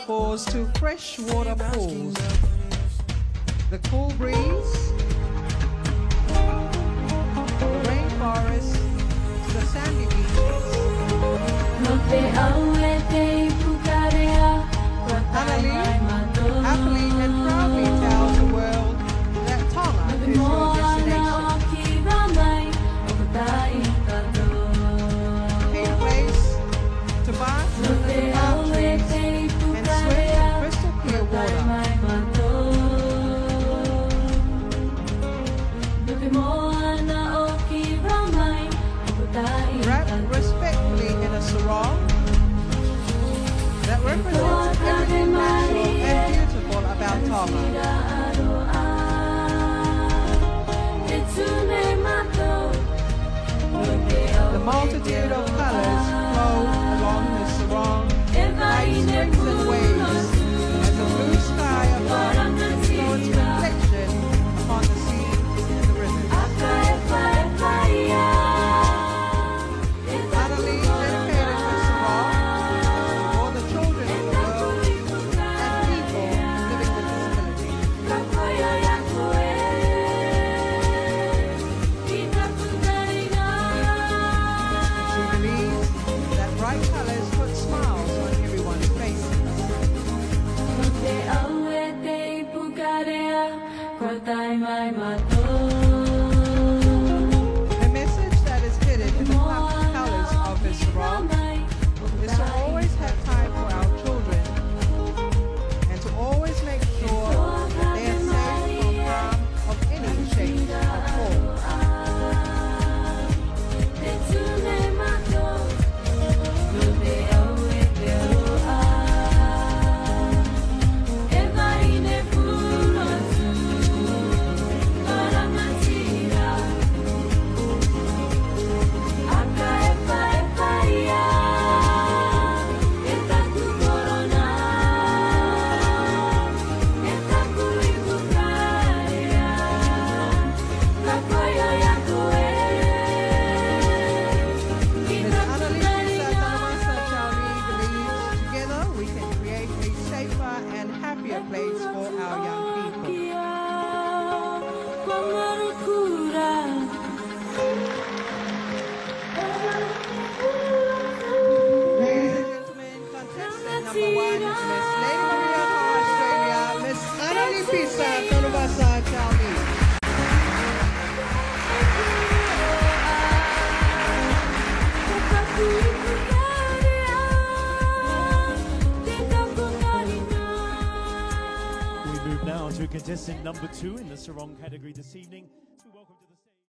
waterfalls to freshwater pools. The cool breeze, the rainforest, the sandy beaches. Happily and proudly tells the world that Tonga is your destination. A place to bath in the palm trees and swim in crystal clear water. Wrapped respectfully in a sarong that represents everything natural and beautiful about Tonga. The multitude of colors flow along the sarong like springs and waves, and the blue sky above shows its reflection upon the sea and the rivers. Utterly dedicated to sarong, all the children of the world and people living with disability. She believes that bright colors put smiles on everyone's faces. The message that is hidden in the colors of this sarong is to always have time for our children and to always make sure that they are safe from harm of any shape or form. Place for our young people. Ladies and gentlemen, contestant number 1, Miss Lady Maria from Australia, Miss Annalise Pisa, Tolubasa, Charlie. Now to contestant number 2 in the sarong category this evening.